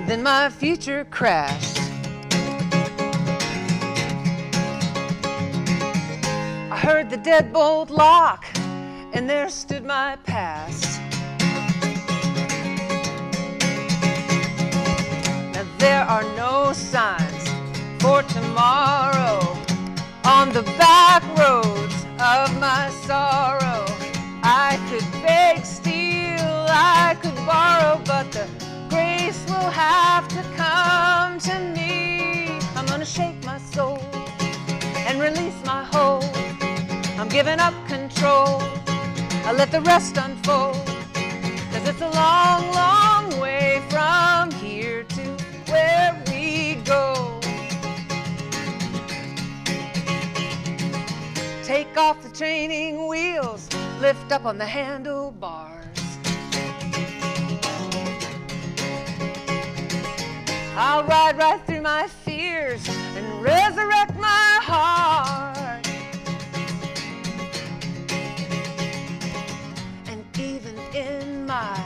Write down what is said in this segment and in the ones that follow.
then my future crashed. I heard the deadbolt lock, and there stood my past. Now there are no signs for tomorrow on the back roads of my sorrow. I could beg, steal, I could borrow, but the grace will have to come to me. I'm gonna shake my soul and release my hold. I'm giving up control. I let the rest unfold, 'cause it's a long, long way from here to where we go. Take off the training wheels, lift up on the handlebars. I'll ride right through my fears and resurrect my heart. And even in my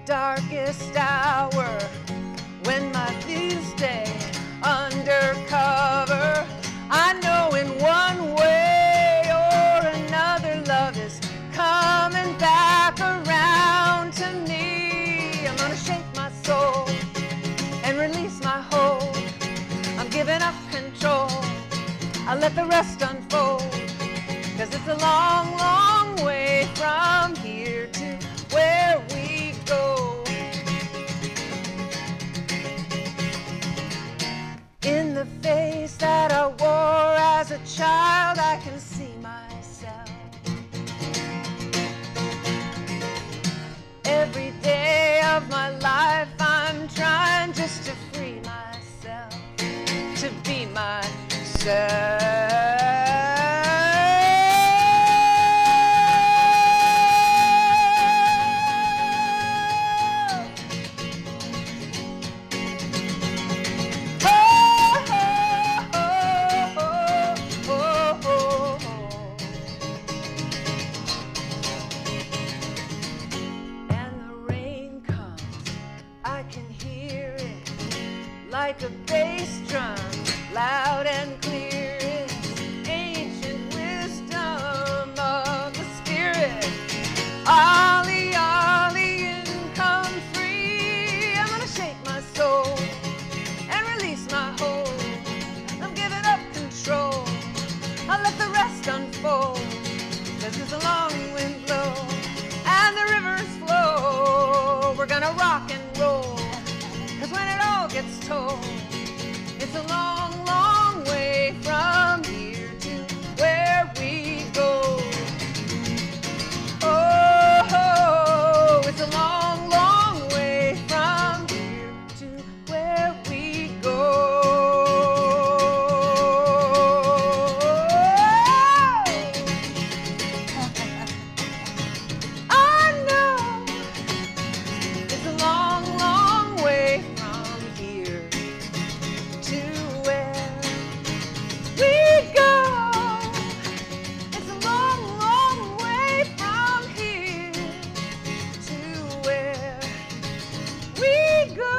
darkest hour, when my views stay undercover, I know in one way or another love is coming back around to me. I'm gonna shake my soul and release my hold. I'm giving up control. I let the rest unfold, 'cause it's a long, long way from here to where we go. In the face that I wore as a child, I can see myself. Every day of my life, I'm trying just to free myself, to be myself. Like a bass drum, loud and clear, it's ancient wisdom of the spirit. Ollie, Ollie, and come free. I'm gonna shake my soul and release my hold. I'm giving up control. I'll let the rest unfold. This is a long wind blow and the rivers flow. We're gonna rock and roll, 'cause when it all gets told, it's a long, long way from here to where we go. Oh, it's a long, long way from here to where we go. I know it's a long, long way from here to where we go. It's a long, long way from here to where we go.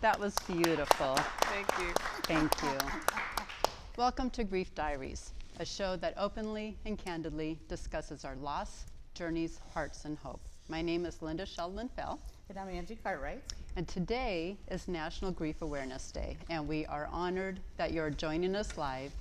That was beautiful. Thank you. Thank you. Welcome to Grief Diaries, a show that openly and candidly discusses our loss, journeys, hearts, and hope. My name is Linda Sheldon-Fell. And I'm Angie Cartwright. And today is National Grief Awareness Day, and we are honored that you're joining us live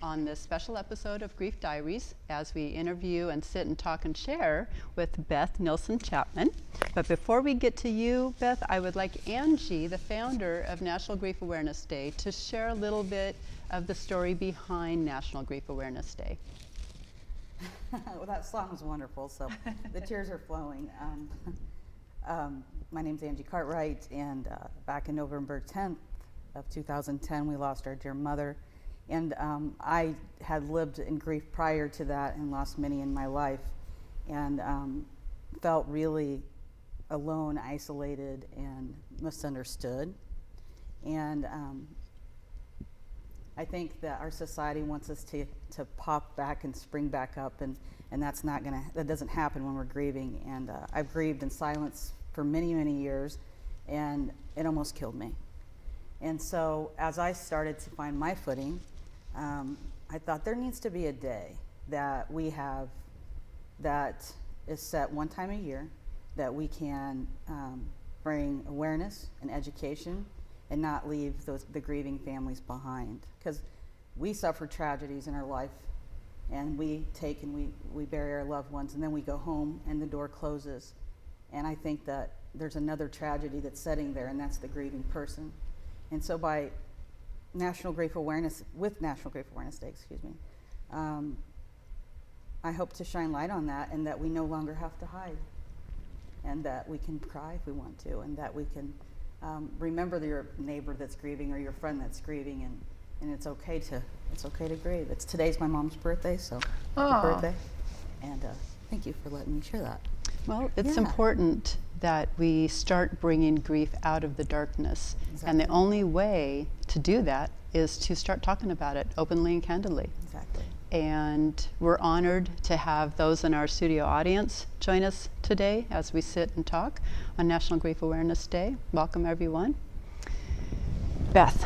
on this special episode of Grief Diaries as we interview and sit and talk and share with Beth Nilsson Chapman. But before we get to you, Beth, I would like Angie, the founder of National Grief Awareness Day, to share a little bit of the story behind National Grief Awareness Day. Well, that song was wonderful, so the tears are flowing. My name's Angie Cartwright, and back in November 10th of 2010, we lost our dear mother. And I had lived in grief prior to that and lost many in my life, and felt really alone, isolated, and misunderstood. And I think that our society wants us to pop back and spring back up and and that doesn't happen when we're grieving. And I've grieved in silence for many, many years, and it almost killed me. And so as I started to find my footing, I thought there needs to be a day that we have that is set one time a year, that we can bring awareness and education and not leave the grieving families behind. Because we suffer tragedies in our life, and we take and we bury our loved ones, and then we go home and the door closes. And I think that there's another tragedy that's sitting there, and that's the grieving person. And so by National Grief Awareness Day, I hope to shine light on that, and that we no longer have to hide, and that we can cry if we want to, and that we can remember your neighbor that's grieving or your friend that's grieving, and it's okay to grieve. Today's my mom's birthday, so happy birthday, and thank you for letting me share that. Well, it's important that we start bringing grief out of the darkness. Exactly. And the only way to do that is to start talking about it openly and candidly. Exactly. And we're honored to have those in our studio audience join us today as we sit and talk on National Grief Awareness Day. Welcome, everyone. Beth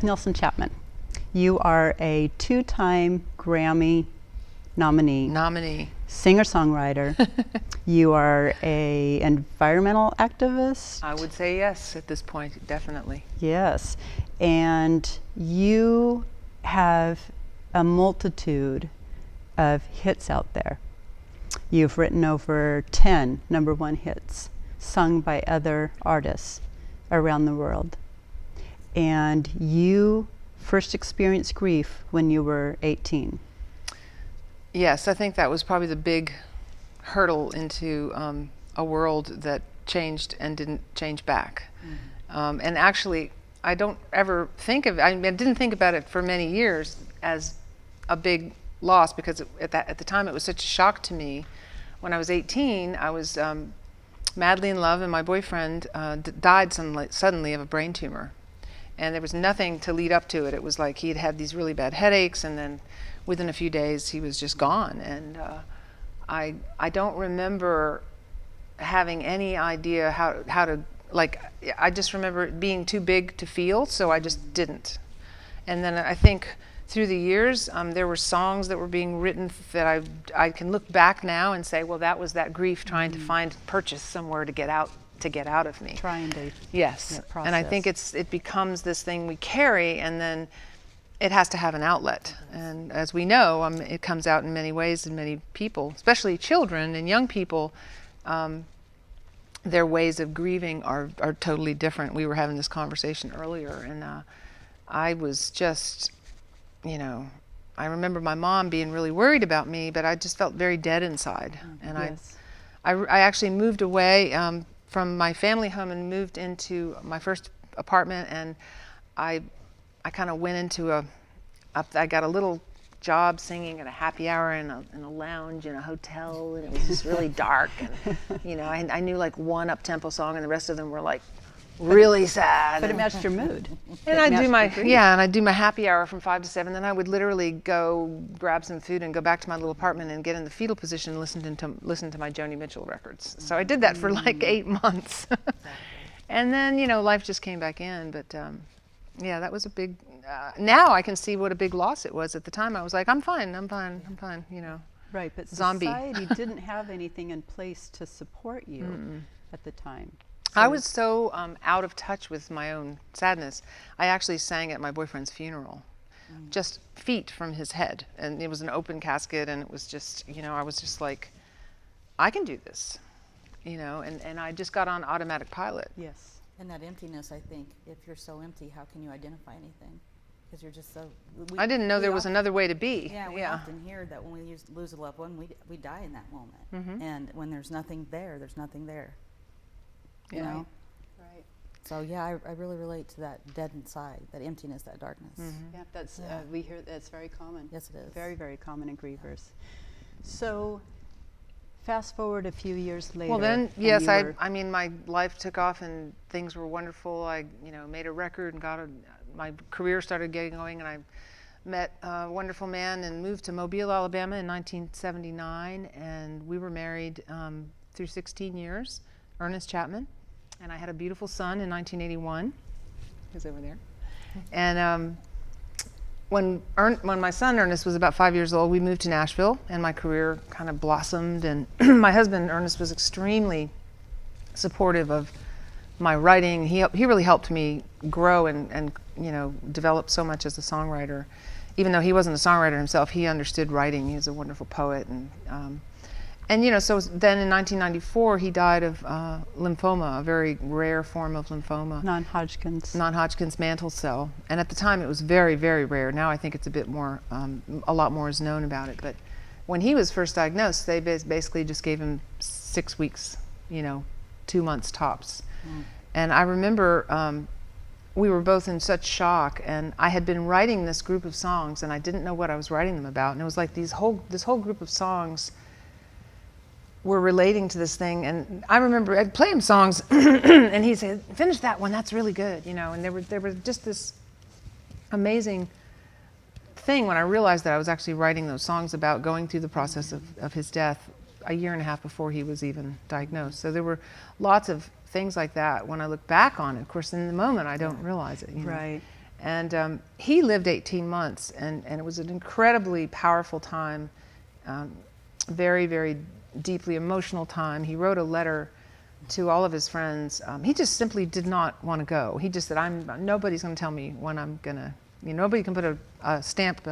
Nelson Chapman, you are a 2-time Grammy nominee. Singer-songwriter. You are a environmental activist. I would say yes at this point, definitely. Yes, and you have a multitude of hits out there. You've written over 10 #1 hits, sung by other artists around the world. And you first experienced grief when you were 18. Yes, I think that was probably the big hurdle into a world that changed and didn't change back. Mm-hmm. And actually, I don't ever think of it, I didn't think about it for many years as a big loss, because at the time it was such a shock to me. When I was 18, I was madly in love, and my boyfriend died suddenly of a brain tumor. And there was nothing to lead up to it. It was like he had had these really bad headaches, and then within a few days he was just gone. And I don't remember having any idea how to, like, I just remember it being too big to feel, so I just didn't. And then I think through the years, there were songs that were being written that I can look back now and say, well, that was that grief trying to find purchase somewhere to get out of me. Trying to Yes. And I think it becomes this thing we carry, and then it has to have an outlet. And as we know, it comes out in many ways in many people, especially children and young people. Their ways of grieving are totally different. We were having this conversation earlier, and I was just, I remember my mom being really worried about me, but I just felt very dead inside. And yes. I actually moved away from my family home and moved into my first apartment, and I kind of went into I got a little job singing at a happy hour in a lounge in a hotel, and it was just really dark, and I knew like one up-tempo song, and the rest of them were like really sad. But it matched your mood. And I'd do my happy hour from 5 to 7. Then I would literally go grab some food and go back to my little apartment and get in the fetal position and listen to my Joni Mitchell records. So I did that for like 8 months. And then, life just came back in. But yeah, that was a big, now I can see what a big loss it was. At the time I was like, I'm fine. Right, but zombie. Society didn't have anything in place to support you at the time. So I was so out of touch with my own sadness. I actually sang at my boyfriend's funeral, just feet from his head. And it was an open casket, and it was just, I was just like, I can do this, and I just got on automatic pilot. Yes. And that emptiness, I think, if you're so empty, how can you identify anything? Because you're just so... I didn't know there was another way to be. Yeah, we often hear that when we lose a loved one, we die in that moment. Mm-hmm. And when there's nothing there, there's nothing there. You know? Right. So yeah, I really relate to that dead inside, that emptiness, that darkness. Mm-hmm. Yeah, that's we hear that's very common. Yes, it is. Very, very common in grievers. So, fast forward a few years later. Well, then, yes, I mean, my life took off and things were wonderful. I, made a record and my career started getting going, and met a wonderful man and moved to Mobile, Alabama in 1979, and we were married through 16 years, Ernest Chapman, and I had a beautiful son in 1981. He's over there. And when my son Ernest was about 5 years old, we moved to Nashville, and my career kind of blossomed. And my husband Ernest was extremely supportive of my writing. He really helped me grow and develop so much as a songwriter. Even though he wasn't a songwriter himself, he understood writing. He was a wonderful poet, and so then in 1994 he died of lymphoma, a very rare form of lymphoma. Non-Hodgkin's mantle cell. And at the time it was very, very rare. Now I think it's a bit more, a lot more is known about it. But when he was first diagnosed, they basically just gave him 6 weeks, 2 months tops. And I remember we were both in such shock, and I had been writing this group of songs, and I didn't know what I was writing them about. And it was like this whole group of songs were relating to this thing. And I remember I'd play him songs, and he'd say, "Finish that one. That's really good," And there was just this amazing thing when I realized that I was actually writing those songs about going through the process of his death a year and a half before he was even diagnosed. So there were lots of things like that when I look back on it. Of course, in the moment, I don't realize it. Right. And he lived 18 months, and it was an incredibly powerful time, very, very deeply emotional time. He wrote a letter to all of his friends. He just simply did not want to go. He just said, nobody's going to tell me when I'm going to, nobody can put a stamp,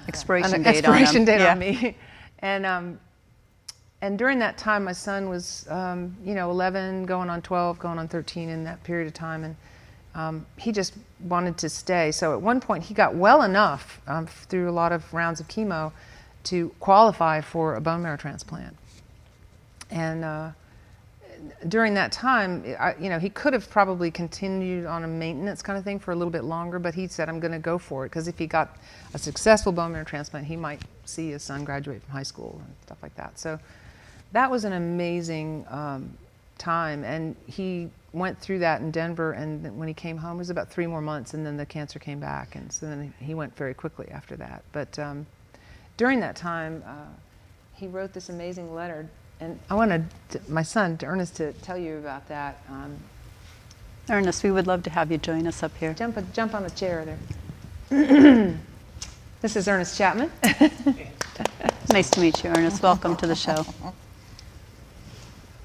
expiration date on me. And during that time, my son was, 11, going on 12, going on 13 in that period of time. And he just wanted to stay. So at one point, he got well enough through a lot of rounds of chemo to qualify for a bone marrow transplant. And during that time, he could have probably continued on a maintenance kind of thing for a little bit longer, but he said, "I'm going to go for it," because if he got a successful bone marrow transplant, he might see his son graduate from high school and stuff like that. So that was an amazing time, and he went through that in Denver, and when he came home, it was about 3 more months, and then the cancer came back, and so then he went very quickly after that. But during that time, he wrote this amazing letter, and I wanted my son, Ernest, to tell you about that. Ernest, we would love to have you join us up here. Jump on a chair there. This is Ernest Chapman. Nice to meet you, Ernest. Welcome to the show.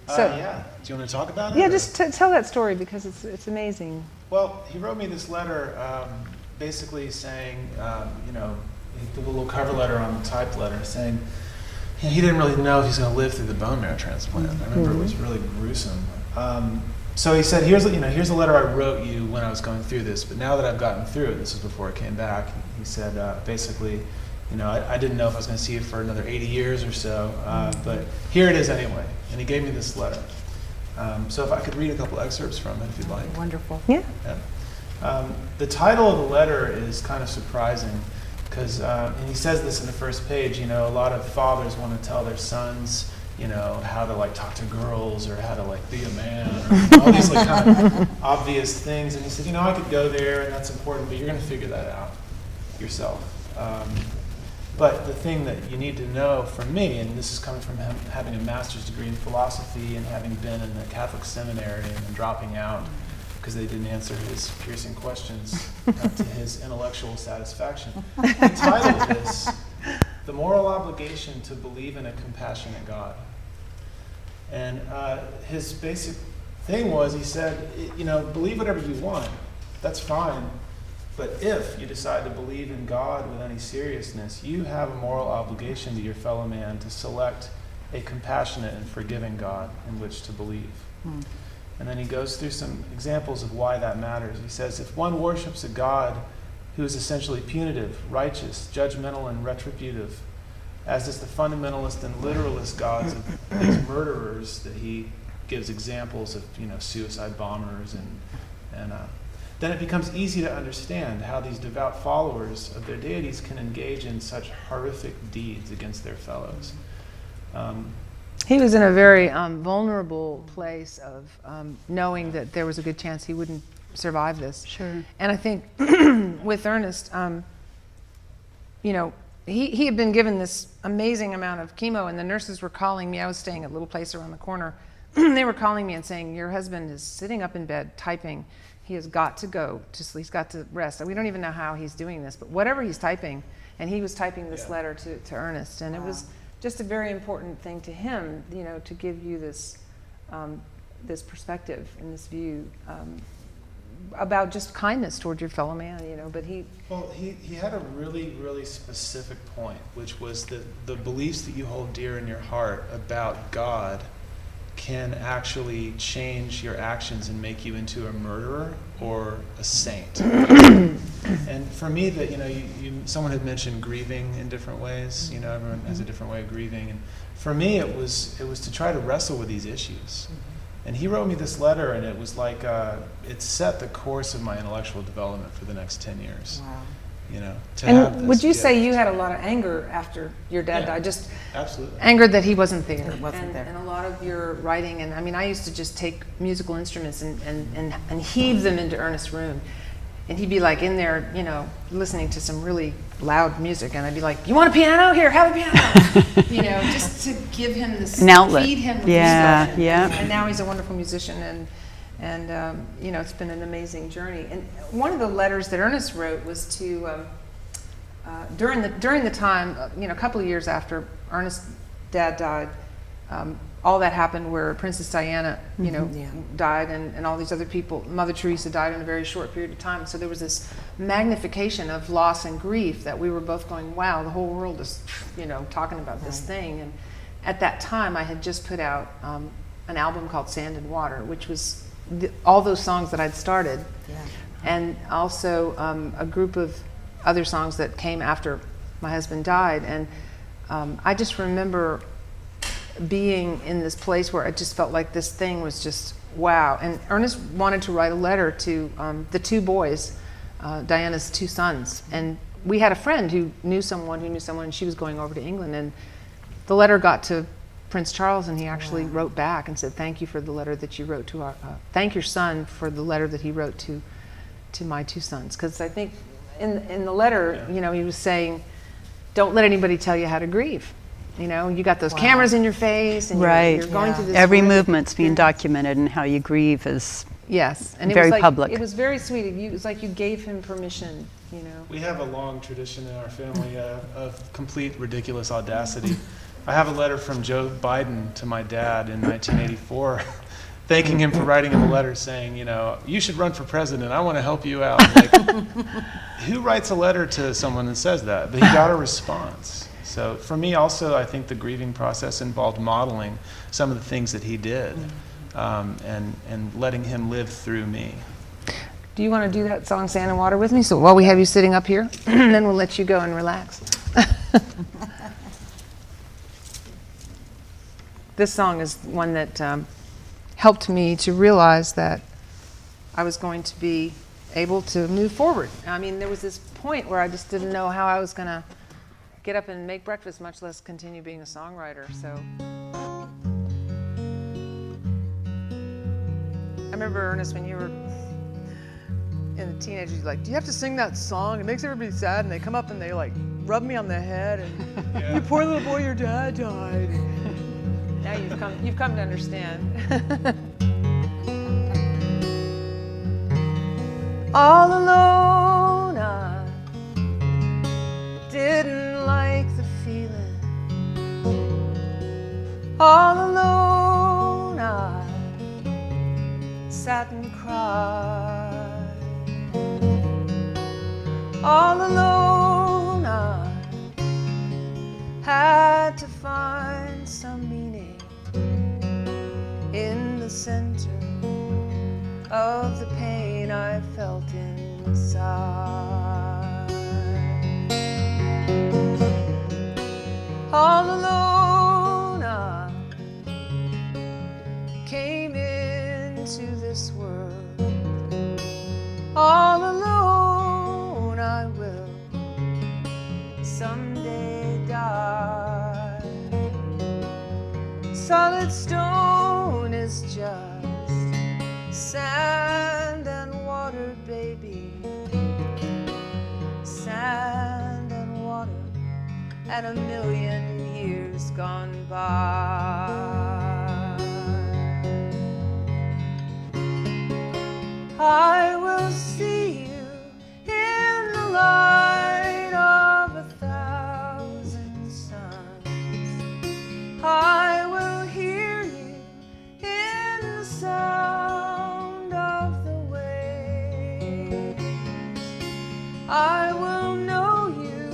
Yeah. Do you want to talk about it? Yeah, just tell that story, because it's amazing. Well, he wrote me this letter basically saying, he put a little cover letter on the typed letter saying he didn't really know if he's going to live through the bone marrow transplant. I remember it was really gruesome. So he said, here's a letter I wrote you when I was going through this, but now that I've gotten through it, this is before it came back, he said, basically, I didn't know if I was going to see it for another 80 years or so, but here it is anyway. And he gave me this letter. So if I could read a couple excerpts from it, if you'd like. Wonderful. Yeah. The title of the letter is kind of surprising, because and he says this in the first page, a lot of fathers want to tell their sons, how to talk to girls, or how to be a man, or all these kind of obvious things. And he said, I could go there, and that's important, but you're going to figure that out yourself. But the thing that you need to know from me, and this is coming from him having a master's degree in philosophy and having been in the Catholic seminary and then dropping out because they didn't answer his piercing questions to his intellectual satisfaction. The title is The Moral Obligation to Believe in a Compassionate God. And his basic thing was, he said, believe whatever you want. That's fine. But if you decide to believe in God with any seriousness, you have a moral obligation to your fellow man to select a compassionate and forgiving God in which to believe. And then he goes through some examples of why that matters. He says, if one worships a God who is essentially punitive, righteous, judgmental, and retributive, as is the fundamentalist and literalist gods of these murderers that he gives examples of, suicide bombers and then it becomes easy to understand how these devout followers of their deities can engage in such horrific deeds against their fellows. He was in a very vulnerable place of knowing that there was a good chance he wouldn't survive this. Sure. And I think with Ernest, you know, he had been given this amazing amount of chemo, and the nurses were calling me. I was staying at a little place around the corner. They were calling me and saying, your husband is sitting up in bed typing. He has got to go to sleep. He's got to rest. We don't even know how he's doing this, but whatever he's typing, and he was typing this letter to Ernest, and it was just a very important thing to him, you know, to give you this this perspective and this view about just kindness toward your fellow man, you know. But he had a really, really specific point, which was that the beliefs that you hold dear in your heart about God can actually change your actions and make you into a murderer or a saint. And for me, that, you know, someone had mentioned grieving in different ways. You know, everyone has a different way of grieving, and for me, it was to try to wrestle with these issues. And he wrote me this letter, and it was like it set the course of my intellectual development for the next 10 years. Wow. You know, and would you say you had a lot of anger after your dad died? Just absolutely angered that he wasn't there. He wasn't there. And a lot of your writing, and I mean, I used to just take musical instruments and heave them into Ernest's room. And he'd be like in there, you know, listening to some really loud music, and I'd be like, "You want a piano? Here, have a piano." You know, just to give him this, An outlet. feed him with Yeah, expression. yeah. And now he's a wonderful musician, and you know, it's been an amazing journey. And one of the letters that Ernest wrote was to during the time, you know, a couple of years after Ernest's dad died. All that happened where Princess Diana, you know, died, and all these other people. Mother Teresa died in a very short period of time. So there was this magnification of loss and grief that we were both going, wow, the whole world is, you know, talking about this thing. And at that time, I had just put out an album called Sand and Water, which was all those songs that I'd started, and also a group of other songs that came after my husband died. And I just remember being in this place where I just felt like this thing was just wow. And Ernest wanted to write a letter to the two boys, Diana's two sons. And we had a friend who knew someone, and she was going over to England. And the letter got to Prince Charles, and he actually wrote back and said, "Thank you for the letter that you wrote to our, thank your son for the letter that he wrote to my two sons." Because I think in the letter, you know, he was saying, don't let anybody tell you how to grieve. You know, you got those cameras in your face, and you're going through this. Every movement's being documented, and how you grieve is and very it was like, public. It was very sweet. It was like you gave him permission. You know, we have a long tradition in our family of complete ridiculous audacity. I have a letter from Joe Biden to my dad in 1984, thanking him for writing him a letter saying, you know, you should run for president. I want to help you out. Like, who writes a letter to someone that says that? But he got a response. So for me also, I think the grieving process involved modeling some of the things that he did, and letting him live through me. Do you want to do that song Sand and Water with me? So while we have you sitting up here, then we'll let you go and relax. This song is one that helped me to realize that I was going to be able to move forward. I mean, there was this point where I just didn't know how I was going to get up and make breakfast, much less continue being a songwriter. So I remember, Ernest, when you were in the teenagers, you're like, do you have to sing that song? It makes everybody sad. And they come up and they like rub me on the head and you poor little boy, your dad died. Now you've come to understand. All alone, I didn't like the feeling. All alone, I sat and cried. All alone, I had to find some meaning in the center of the pain I felt inside. All alone, I came into this world. All alone, I will someday die. Solid stone is just sand and water, baby. Sand and water. and a million years gone by. I will see you in the light of 1,000 suns. I will hear you in the sound of the waves. I will know you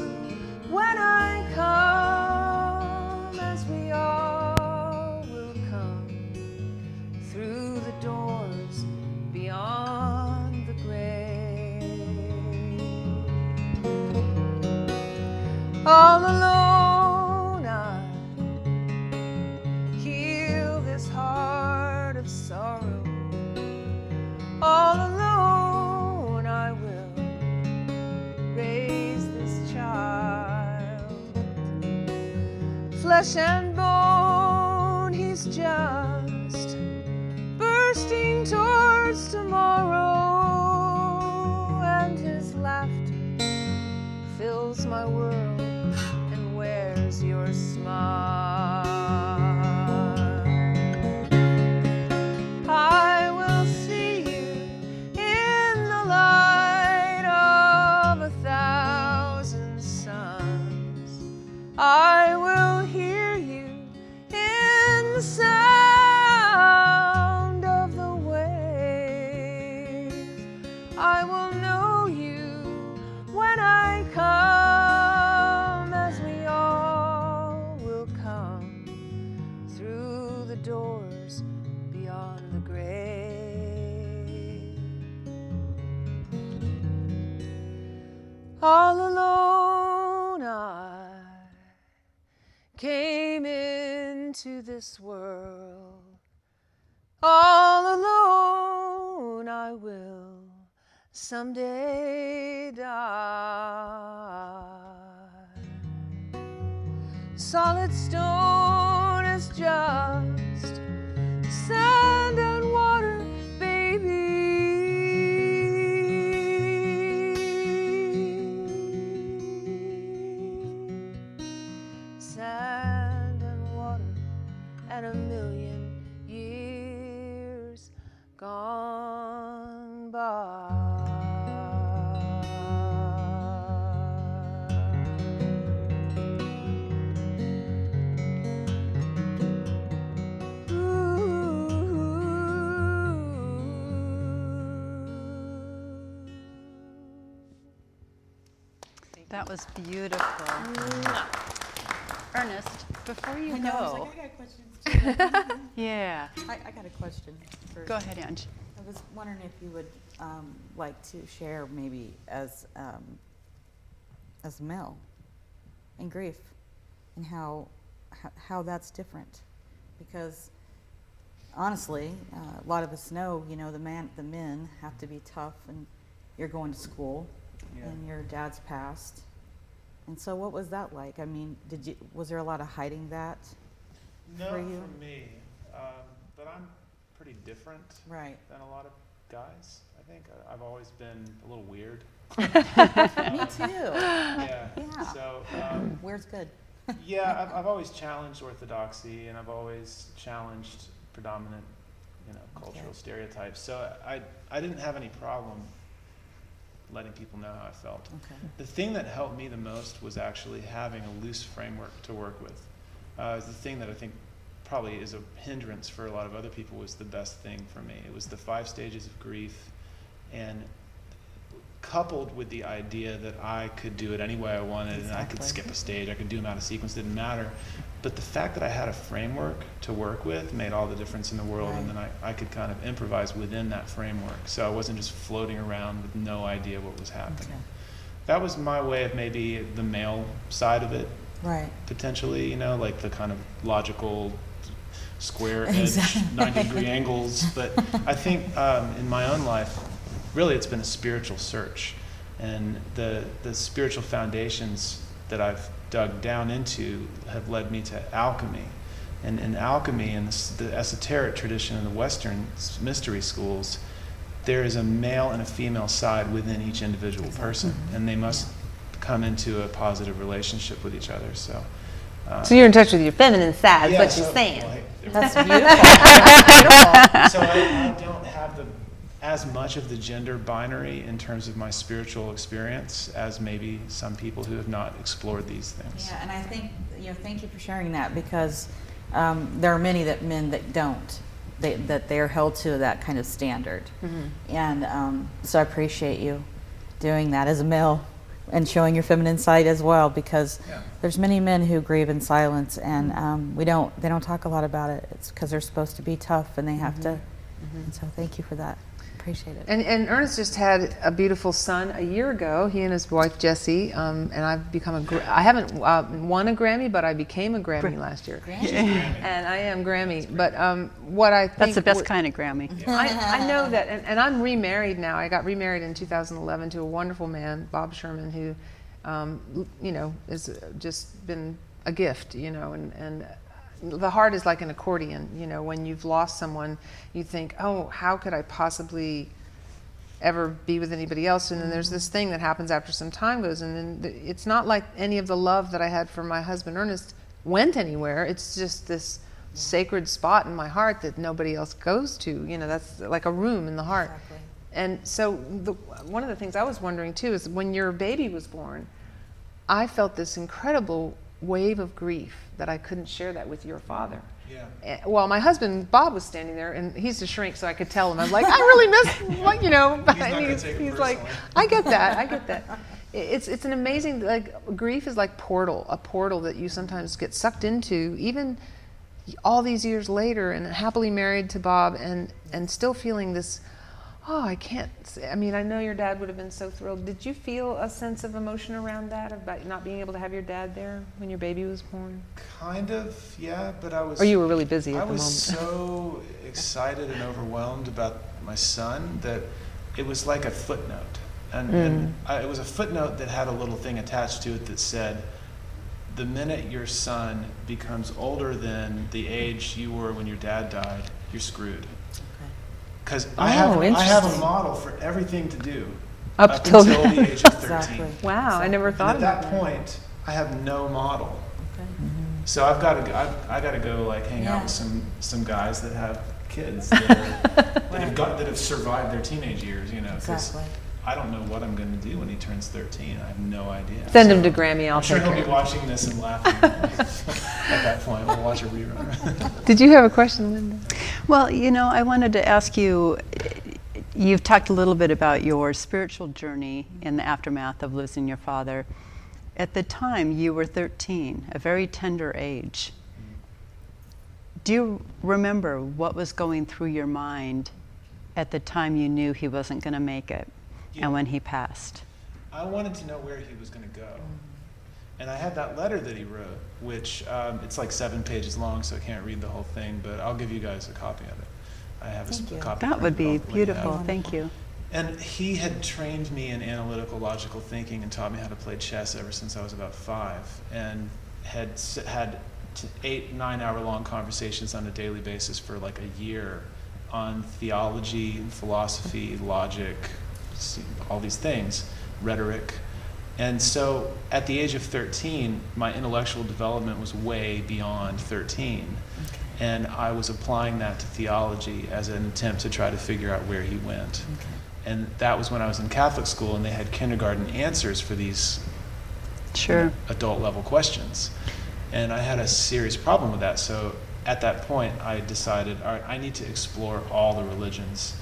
when I come, as we all will come through the doors beyond the grave. All alone I heal this heart of sorrow. All alone I will raise this child. Flesh and bone, he's just bursting towards tomorrow, and his laughter fills my world and wears your smile. I will see you in the light of 1,000 suns. I will hear you in the sound of the waves. I will know you when I come, as we all will come through the doors beyond the grave. All alone I came into this world. All alone I will someday die. Solid stone is just sand and water, baby. Sand and water and a million years gone by. That was beautiful. Ernest, before you I know, I was go, like, I got questions too. yeah, I got a question first. go ahead, Ange. I was wondering if you would like to share maybe as a male in grief and how that's different, because honestly, a lot of us know, you know, the men have to be tough, and you're going to school, and your dad's passed, and so what was that like? I mean, was there a lot of hiding that? No, for you? for me, but I'm pretty different Right. than a lot of guys. I think I've always been a little weird. Me too. Yeah. Yeah. So Where's good? yeah, I've always challenged orthodoxy, and I've always challenged predominant, you know, cultural stereotypes. So I didn't have any problem letting people know how I felt. Okay. The thing that helped me the most was actually having a loose framework to work with. The thing that I think probably is a hindrance for a lot of other people was the best thing for me. It was the 5 stages of grief, and coupled with the idea that I could do it any way I wanted, and I could Exactly. skip a stage, I could do them out of sequence, didn't matter. But the fact that I had a framework to work with made all the difference in the world, and then I could kind of improvise within that framework. So I wasn't just floating around with no idea what was happening. Okay. That was my way of maybe the male side of it, Right. potentially, you know, like the kind of logical square edge, Exactly. 90-degree angles. But I think in my own life, really it's been a spiritual search. And the spiritual foundations that I've dug down into have led me to alchemy. And in alchemy, in the esoteric tradition in the Western mystery schools, there is a male and a female side within each individual person, and they must come into a positive relationship with each other. So you're in touch with your feminine side, is yeah, what you're saying. That's beautiful. So I don't have as much of the gender binary in terms of my spiritual experience as maybe some people who have not explored these things. Yeah, and I think, thank you for sharing that, because there are many men that don't, that they're held to that kind of standard. And so I appreciate you doing that as a male and showing your feminine side as well, because there's many men who grieve in silence, and they don't talk a lot about it. It's because they're supposed to be tough, and they have to. And so thank you for that. Appreciate it. And Ernest just had a beautiful son a year ago. He and his wife Jessie, and I've become I haven't won a Grammy, but I became a Grammy last year. And I am Grammy. But what I think That's the best kind of Grammy. I know that, and I'm remarried now. I got remarried in 2011 to a wonderful man, Bob Sherman, who, has just been a gift, and the heart is like an accordion. When you've lost someone, you think, oh, how could I possibly ever be with anybody else? And then there's this thing that happens after some time goes, and then it's not like any of the love that I had for my husband Ernest went anywhere. It's just this sacred spot in my heart that nobody else goes to. That's like a room in the heart. Exactly. And so one of the things I was wondering too is when your baby was born, I felt this incredible wave of grief that I couldn't share that with your father. Yeah. Well, my husband Bob was standing there, and he's a shrink, so I could tell him. I was like, I really miss, He's not gonna take it he's like, personally. I get that. It's an amazing, grief is like a portal that you sometimes get sucked into, even all these years later, and happily married to Bob, and still feeling this. Oh, I can't say. I mean, I know your dad would have been so thrilled. Did you feel a sense of emotion around that, about not being able to have your dad there when your baby was born? Kind of, yeah, but I was... Or you were really busy at the moment? I was so excited and overwhelmed about my son that it was like a footnote. And it was a footnote that had a little thing attached to it that said, the minute your son becomes older than the age you were when your dad died, you're screwed. Because I have a model for everything to do up until the age of 13. Exactly. Wow, I never thought And about at that that. point, I have no model. So I've got to go hang out with some guys that have kids that have survived their teenage years, 'cause Exactly. I don't know what I'm going to do when he turns 13. I have no idea. Send him to Grammy. I'll I'm sure take he'll care be of watching this and laughing. At that point, we'll watch a rerun. it. Did you have a question, Linda? Well, I wanted to ask you, you've talked a little bit about your spiritual journey in the aftermath of losing your father. At the time, you were 13, a very tender age. Do you remember what was going through your mind at the time you knew he wasn't going to make it and when he passed? I wanted to know where he was going to go. And I had that letter that he wrote, which it's like 7 pages long, so I can't read the whole thing, but I'll give you guys a copy of it. I have a copy. That would be printed off. beautiful. Yeah. Thank you. And he had trained me in analytical, thinking and taught me how to play chess ever since I was about 5, and had 8-9 hour long conversations on a daily basis for like a year on theology, philosophy, logic, all these things, rhetoric. And so at the age of 13, my intellectual development was way beyond 13. Okay. And I was applying that to theology as an attempt to try to figure out where he went. Okay. And that was when I was in Catholic school, and they had kindergarten answers for these adult level questions. And I had a serious problem with that. So at that point, I decided, all right, I need to explore all the religions.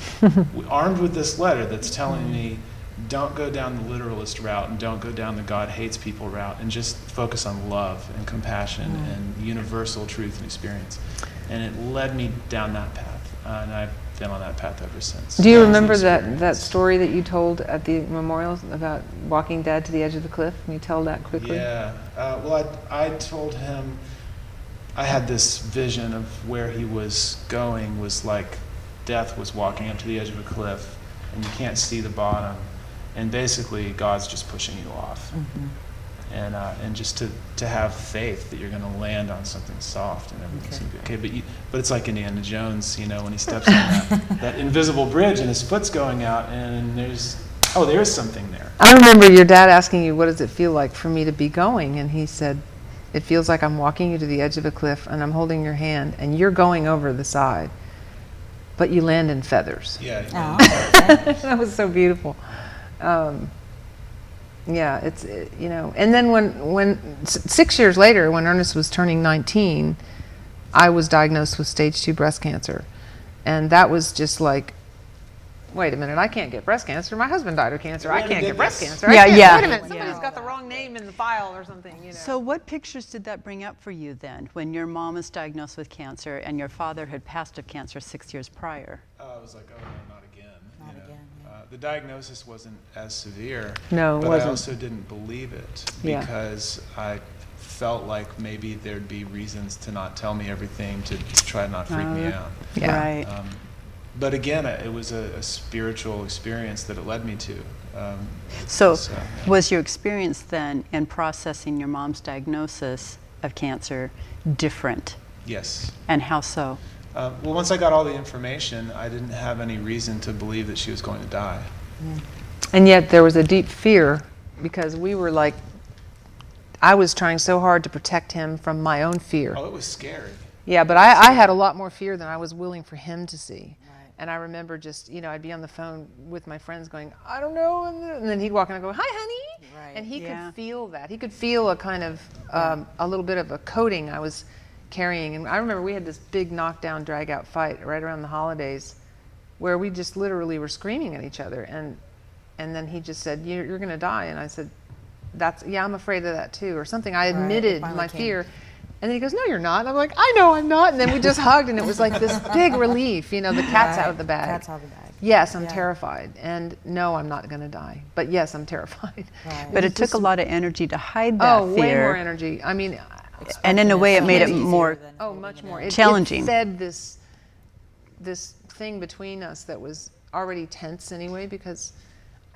Armed with this letter that's telling me, don't go down the literalist route and don't go down the God hates people route, and just focus on love and compassion and universal truth and experience. And it led me down that path, and I've been on that path ever since. Do you remember that story that you told at the memorial about walking Dad to the edge of the cliff? Can you tell that quickly? Yeah. Well, I told him I had this vision of where he was going was like death was walking up to the edge of a cliff, and you can't see the bottom. And basically, God's just pushing you off, and just to have faith that you're going to land on something soft and everything's going to be okay. But it's like Indiana Jones, when he steps on that invisible bridge and his foot's going out, and there's oh, there is something there. I remember your dad asking you, what does it feel like for me to be going? And he said, it feels like I'm walking you to the edge of a cliff and I'm holding your hand and you're going over the side, but you land in feathers. Yeah. That was so beautiful. Yeah, you know, and then when 6 years later, when Ernest was turning 19, I was diagnosed with stage 2 breast cancer. And that was just like, wait a minute, I can't get breast cancer. My husband died of cancer. I can't get breast cancer. Yeah, yeah. Wait a minute, somebody's got the wrong name in the file or something, you know. So what pictures did that bring up for you then, when your mom was diagnosed with cancer and your father had passed of cancer 6 years prior? I was like, oh no, not again. Not you know. again, yeah. The diagnosis wasn't as severe. No, it but wasn't. I also didn't believe it Yeah. because I felt like maybe there'd be reasons to not tell me everything to try to not freak me out. Yeah. Right. But again, it was a spiritual experience that it led me to. So yeah. was your experience then in processing your mom's diagnosis of cancer different? Yes. And how so? Well, once I got all the information, I didn't have any reason to believe that she was going to die. And yet there was a deep fear because we were like, I was trying so hard to protect him from my own fear. Oh, it was scary. Yeah, but I had a lot more fear than I was willing for him to see. And I remember just, you know, I'd be on the phone with my friends going, I don't know. And then he'd walk in and go, hi, honey. Right. And he Yeah. could feel that. He could feel a kind of, a little bit of a coating I was carrying. And I remember we had this big knockdown, drag out fight right around the holidays where we just literally were screaming at each other. And then he just said, you're going to die. And I said, yeah, I'm afraid of that too, or something. I admitted my fear. And then he goes, no, you're not. And I'm like, I know I'm not. And then we just hugged, and it was like this big relief. You know, the cat's out of the bag. Cat's out of the bag. Yes, I'm terrified. And no, I'm not going to die. But yes, I'm terrified. Right. But it took a lot of energy to hide that Oh, fear. way more energy. I mean, And in a way, it made it Easier more than oh, holding much it more. in. Challenging. It fed this thing between us that was already tense anyway, because,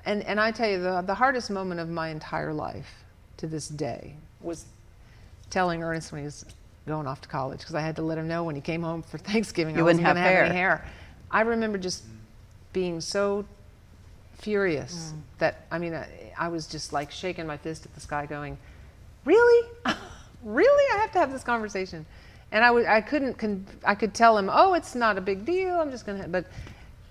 and I tell you, the hardest moment of my entire life to this day was telling Ernest when he was going off to college, because I had to let him know when he came home for Thanksgiving I wasn't going to have any hair. I remember just being so furious that, I mean, I was just like shaking my fist at the sky going, really? Really? I have to have this conversation. And I could tell him, oh, it's not a big deal, I'm just going to, but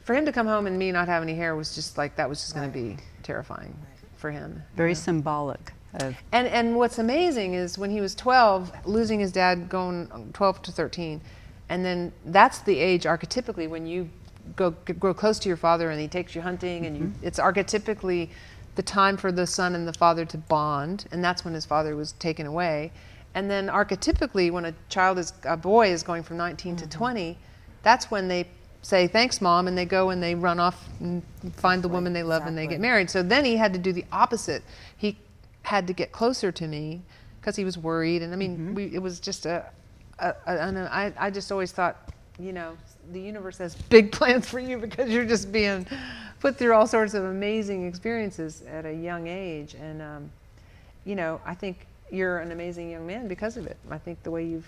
for him to come home and me not have any hair was just like, that was just going to be terrifying for him. very symbolic of. And what's amazing is when he was 12, losing his dad going 12 to 13, and then that's the age archetypically when you grow close to your father and he takes you hunting, and it's archetypically the time for the son and the father to bond, and that's when his father was taken away. And then archetypically when a boy is going from 19 to 20, that's when they say, thanks, Mom, and they go and they run off and find the woman they love and they get married. So then he had to do the opposite. He had to get closer to me because he was worried. And I mean, it was just I just always thought, you know, the universe has big plans for you because you're just being put through all sorts of amazing experiences at a young age. And, you know, I think you're an amazing young man because of it. I think the way you've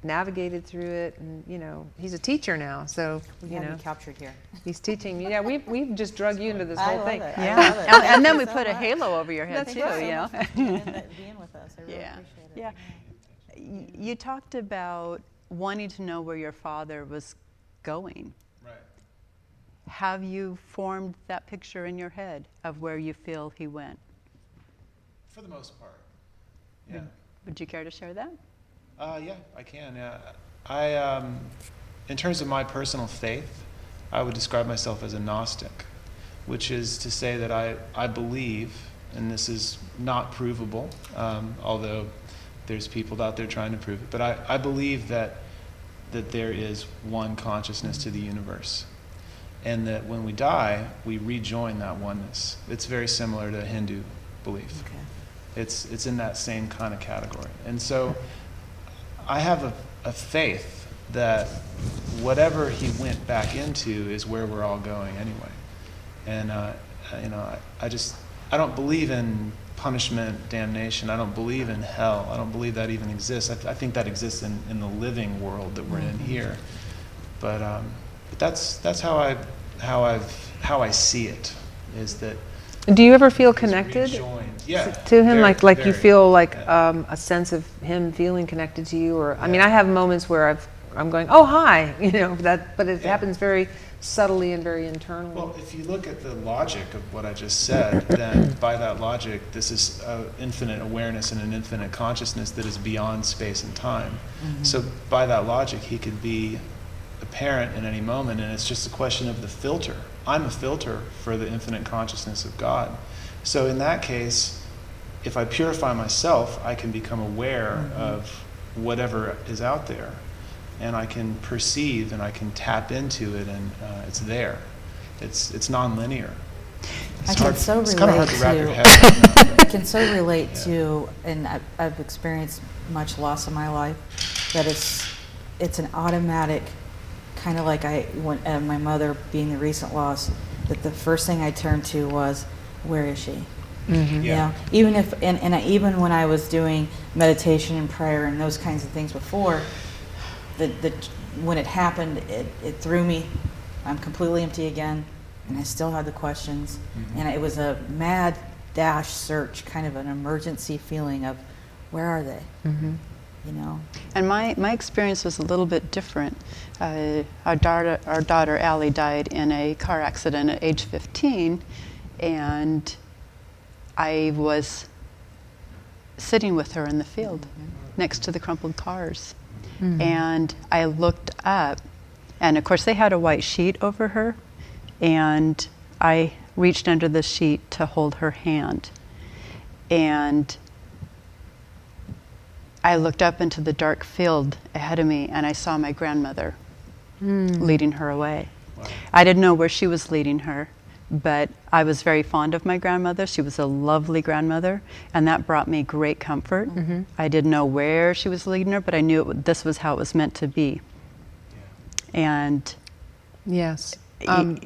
navigated through it, and you know, he's a teacher now, so you know, captured here. he's teaching me. Yeah, we've just drug you into this I whole love thing. it. Yeah, and then we so put a much. halo over your head That's too, right. you know. Being with us, I really Yeah, appreciate it. yeah. You talked about wanting to know where your father was going. Right. Have you formed that picture in your head of where you feel he went? For the most part. Yeah. Would you care to share that? Yeah, I can. Yeah, I, in terms of my personal faith, I would describe myself as a Gnostic, which is to say that I believe, and this is not provable, although there's people out there trying to prove it, but I believe that there is one consciousness to the universe, and that when we die, we rejoin that oneness. It's very similar to Hindu belief. Okay. It's in that same kind of category. And so I have a faith that whatever he went back into is where we're all going anyway. And you know, I don't believe in punishment, damnation. I don't believe in hell. I don't believe that even exists. I think that exists in the living world that we're in here. But that's how I see it, is that Do you ever feel He's connected rejoined. Yeah, to him? very, Like you very. feel like Yeah. a sense of him feeling connected to you, or I mean, Yeah. I have moments where I'm going, oh hi, but it Yeah. happens very subtly and very internally. Well, if you look at the logic of what I just said, then by that logic, this is an infinite awareness and an infinite consciousness that is beyond space and time. So by that logic, he could be apparent in any moment, and it's just a question of the filter. I'm a filter for the infinite consciousness of God. So in that case, if I purify myself, I can become aware of whatever is out there, and I can perceive and I can tap into it, and it's there. It's non-linear. I can so It's kind of hard relate to wrap your to- head around I it. can so relate Yeah. to, and I've experienced much loss in my life, that it's an automatic, kind of like my mother being the recent loss, that the first thing I turned to was, where is she? Mm-hmm. You Yeah. know, even if, even when I was doing meditation and prayer and those kinds of things before, when it happened, it threw me. I'm completely empty again, and I still had the questions. And it was a mad dash search, kind of an emergency feeling of, where are they? You know? And my experience was a little bit different. Our daughter Allie died in a car accident at age 15, and I was sitting with her in the field next to the crumpled cars. And I looked up, and of course they had a white sheet over her, and I reached under the sheet to hold her hand. And I looked up into the dark field ahead of me, and I saw my grandmother leading her away. Wow. I didn't know where she was leading her, but I was very fond of my grandmother. She was a lovely grandmother, and that brought me great comfort. I didn't know where she was leading her, but I knew this was how it was meant to be. And Yes.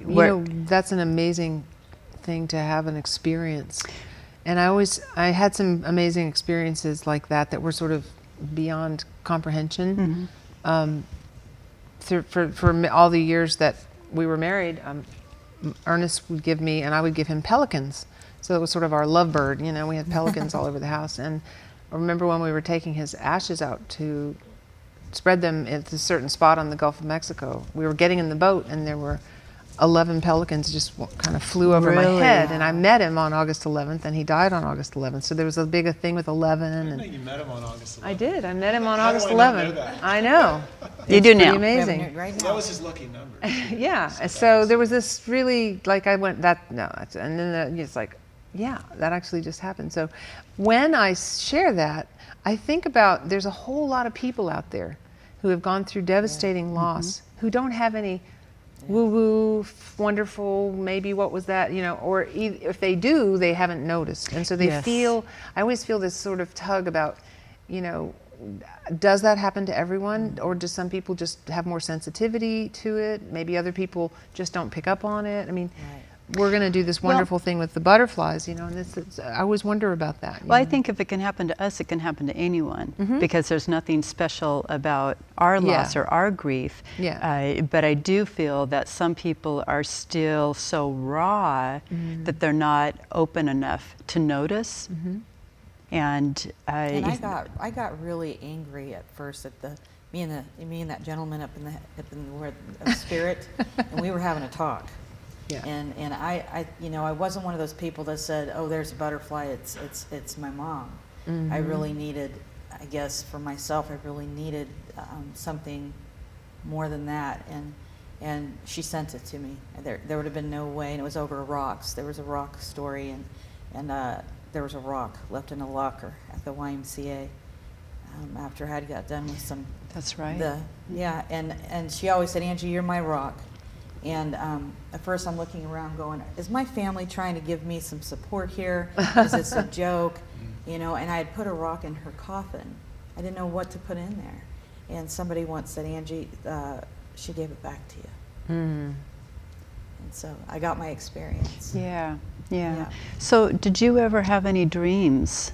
where- That's an amazing thing to have an experience. And I had some amazing experiences like that were sort of beyond comprehension. For all the years that we were married, Ernest would give me, and I would give him pelicans. So it was sort of our lovebird, we had pelicans all over the house. And I remember when we were taking his ashes out to spread them at a certain spot on the Gulf of Mexico, we were getting in the boat, and there were 11 pelicans just kind of flew over my Really? head. And I met him on August 11th, and he died on August 11th. So there was a big thing with 11. I know And you met him on August 11th. I did. I met him on How do August I not know 11th. that? I know. You do It's now. pretty We have amazing. it right That now. was his lucky number. Yeah. So So that there was this really, like, I went, and then it's like, yeah, that actually just happened. So when I share that, I think about there's a whole lot of people out there who have gone through devastating loss, who don't have any woo-woo, wonderful, maybe what was that, or if they do, they haven't noticed. And so they Yes. I always feel this sort of tug about, does that happen to everyone, or do some people just have more sensitivity to it? Maybe other people just don't pick up on it. I mean, we're going to do this wonderful thing with the butterflies, and I always wonder about that. Well, I think if it can happen to us, it can happen to anyone, because there's nothing special about our loss Yeah. or our grief. Yeah. But I do feel that some people are still so raw that they're not open enough to notice. And And I got really angry at first at me and that gentleman up in the word of spirit, and we were having a talk. Yeah. And I wasn't one of those people that said, "Oh, there's a butterfly. It's my mom." I really needed, I guess, for myself, I really needed something more than that, and she sent it to me. There would have been no way, and it was over rocks. There was a rock story, and there was a rock left in a locker at the YMCA after I had got done with some. that's right. And she always said, "Angie, you're my rock." And at first I'm looking around going, is my family trying to give me some support here? Is this a joke? And I had put a rock in her coffin. I didn't know what to put in there. And somebody once said, "Angie, she gave it back to you." And so I got my experience. Yeah. Yeah. So did you ever have any dreams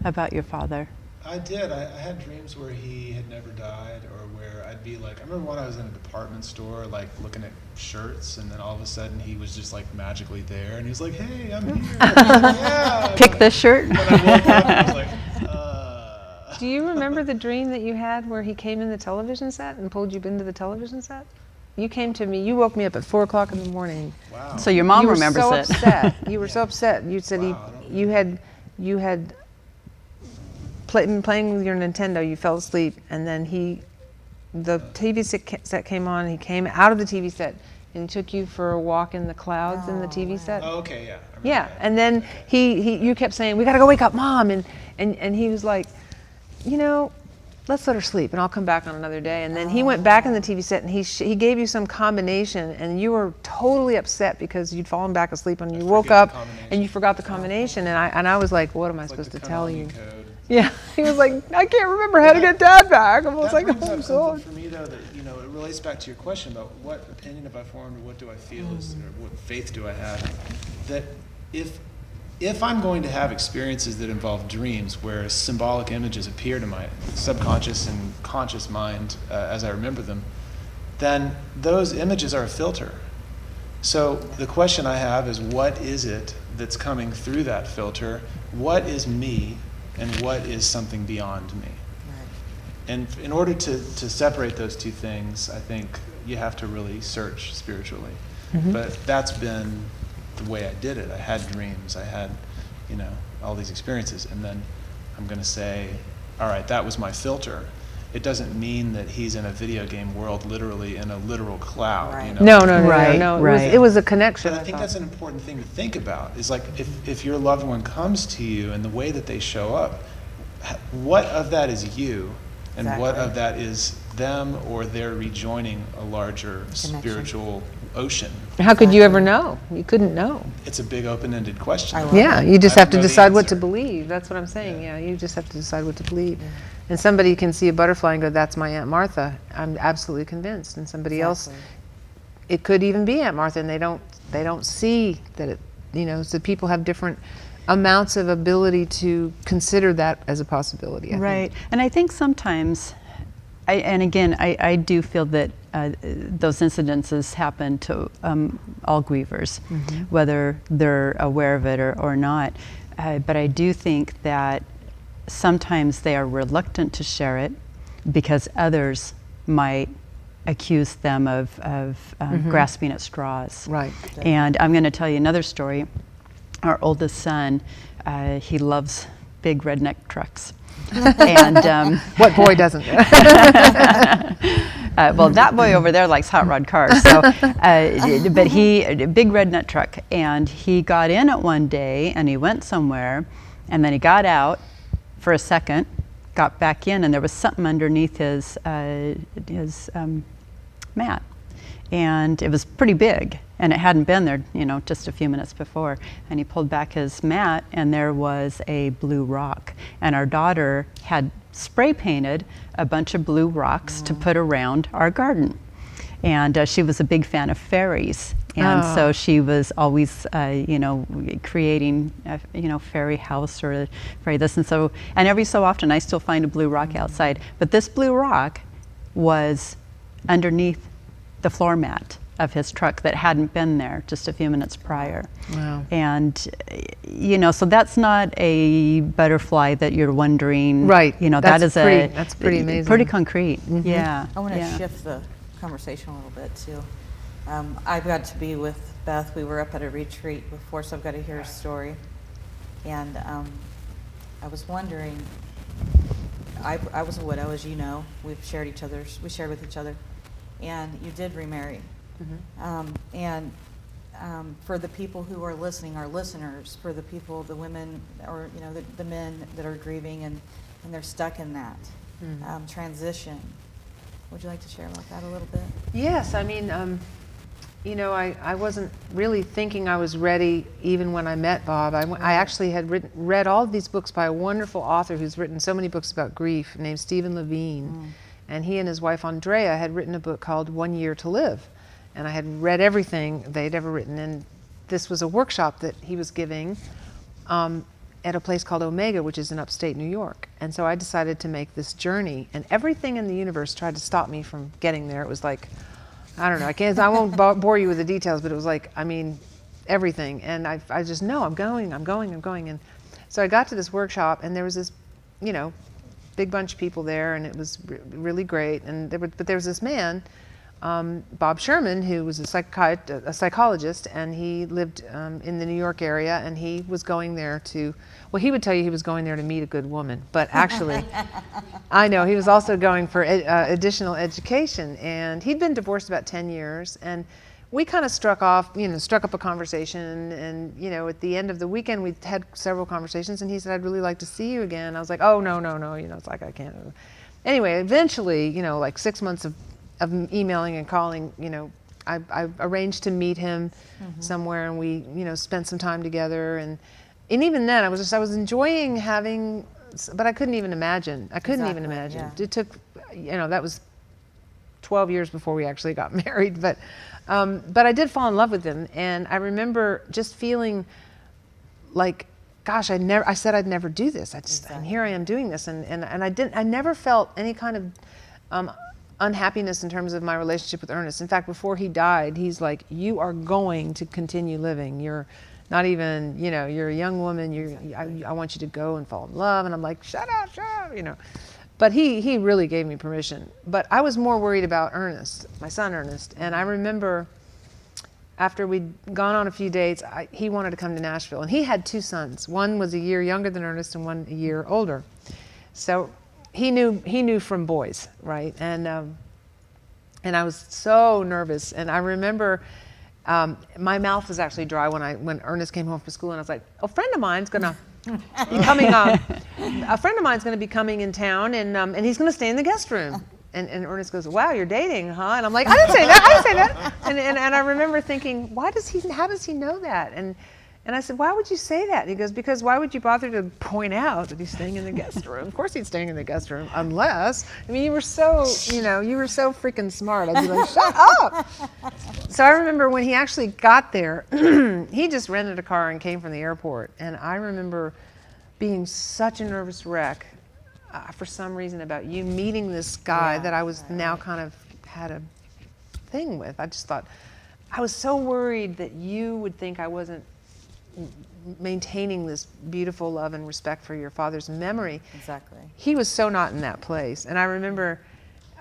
about your father? I did. I had dreams where he had never died, or where I'd be like, I remember when I was in a department store, like looking at shirts, and then all of a sudden he was just like magically there, and he was like, "Hey, I'm here." I was like, yeah. Pick this shirt. When I woke up, I was like, Do you remember the dream that you had where he came in the television set and pulled you into the television set? You came to me. You woke me up at 4 o'clock in the morning. Wow. So your mom You were remembers so it. upset. You were so upset. You said Wow, you had been playing with your Nintendo. You fell asleep, and then the TV set came on. He came out of the TV set and took you for a walk in the clouds in the TV set. Oh, okay, yeah. I remember Yeah, that. and then you kept saying, "We gotta go wake up Mom," and he was like, let's let her sleep, and I'll come back on another day. And then he went back in the TV set, and he gave you some combination, and you were totally upset because you'd fallen back asleep, and you woke forget the up, combination. and you forgot the combination, and I was like, what am I It's like supposed the to tell you? Konami code. Yeah, he was like, I can't remember how to get Dad back. I was That like, brings oh up something God. for me though that it relates back to your question about what opinion have I formed, or what do I feel is, or what faith do I have? That if I'm going to have experiences that involve dreams where symbolic images appear to my subconscious and conscious mind as I remember them, then those images are a filter. So the question I have is, what is it that's coming through that filter? What is me, and what is something beyond me? And in order to separate those two things, I think you have to really search spiritually. But that's been the way I did it. I had dreams, I had, all these experiences, and then I'm going to say, all right, that was my filter. It doesn't mean that he's in a video game world, literally in a literal cloud. Right. No. Right, It right. was a connection. And I think thought. that's an important thing to think about, is like if your loved one comes to you and the way that they show up, what of that is you, and what Exactly. of that is them, or they're rejoining a larger spiritual ocean? How could you ever know? You couldn't know. It's a big open-ended question. I love Yeah, it. you just I have to don't know the decide what to answer. believe. That's what I'm saying. Yeah. Yeah, you just have to decide what to believe. And somebody can see a butterfly and go, "That's my Aunt Martha." I'm absolutely convinced. And somebody else, Exactly. it could even be Aunt Martha, and they don't see that it. So people have different amounts of ability to consider that as a possibility. I think. Right, and I think sometimes, I do feel that those incidences happen to all grievers, whether they're aware of it or not. But I do think that sometimes they are reluctant to share it because others might accuse them of grasping at straws. Right. And I'm going to tell you another story. Our oldest son, he loves big redneck trucks. And What boy doesn't? well, that boy over there likes hot rod cars. So, but a big redneck truck, and he got in it one day, and he went somewhere, and then he got out for a second, got back in, and there was something underneath his mat, and it was pretty big, and it hadn't been there, just a few minutes before. And he pulled back his mat, and there was a blue rock. And our daughter had spray painted a bunch of blue rocks to put around our garden. And she was a big fan of fairies. And so she was always, creating, fairy house or a fairy this. And every so often I still find a blue rock outside. But this blue rock was underneath the floor mat of his truck that hadn't been there just a few minutes prior. Wow. And, so that's not a butterfly that you're wondering. Right. That's that's pretty amazing. Pretty concrete. Yeah. I want to yeah. shift the conversation a little bit too. I got to be with Beth. We were up at a retreat before, so I've got to hear his story. And I was wondering, I was a widow, as you know. We shared with each other, and you did remarry. And for the people who are listening, our listeners, for the people, the women, or the men that are grieving and they're stuck in that transition. Would you like to share about that a little bit? Yes, I mean, I wasn't really thinking I was ready even when I met Bob. I actually had read all of these books by a wonderful author who's written so many books about grief, named Stephen Levine. And he and his wife Andrea had written a book called 1 Year to Live. And I had read everything they'd ever written. And this was a workshop that he was giving. at a place called Omega, which is in upstate New York. And so I decided to make this journey, and everything in the universe tried to stop me from getting there. It was like, I don't know, I won't bore you with the details, but it was like, I mean, everything. And I just, no, I'm going. And so I got to this workshop, and there was this, you know, big bunch of people there, and it was really great. And but there was this man, Bob Sherman, who was a psychologist, and he lived in the New York area, and he was going there to, well, he would tell you he was going there to meet a good woman, but actually, I know, he was also going for additional education, and he'd been divorced about 10 years, and we kind of struck up a conversation, and, you know, at the end of the weekend, we had several conversations, and he said, I'd really like to see you again. I was like, oh, no, you know, it's like, I can't. Anyway, eventually, you know, like 6 months of emailing and calling, you know, I arranged to meet him somewhere, and we, you know, spent some time together, and even then I was enjoying having, but I couldn't even imagine. Yeah. It took, you know, that was 12 years before we actually got married, but I did fall in love with him, and I remember just feeling like, gosh, I said I'd never do this. And here I am doing this, and I never felt any kind of unhappiness in terms of my relationship with Ernest. In fact, before he died, he's like, you are going to continue living. You're not even, you know, you're a young woman. I want you to go and fall in love. And I'm like, shut up, you know. But he really gave me permission. But I was more worried about Ernest, my son Ernest. And I remember after we'd gone on a few dates, he wanted to come to Nashville. And he had 2 sons. One was a year younger than Ernest and one a year older. So he knew from boys, right? And I was so nervous. And I remember my mouth was actually dry when Ernest came home from school, and I was like, a friend of mine's gonna be coming. A friend of mine's gonna be coming in town, and he's gonna stay in the guest room. And Ernest goes, wow, you're dating, huh? And I'm like, I didn't say that. And I remember thinking, how does he know that? And I said, why would you say that? And he goes, because why would you bother to point out that he's staying in the guest room? Of course he's staying in the guest room, unless, I mean, you were so freaking smart. I'd be like, shut up. So I remember when he actually got there, he just rented a car and came from the airport. And I remember being such a nervous wreck for some reason about you meeting this guy that I was now kind of had a thing with. I just thought, I was so worried that you would think I wasn't maintaining this beautiful love and respect for your father's memory. Exactly. He was so not in that place. And I remember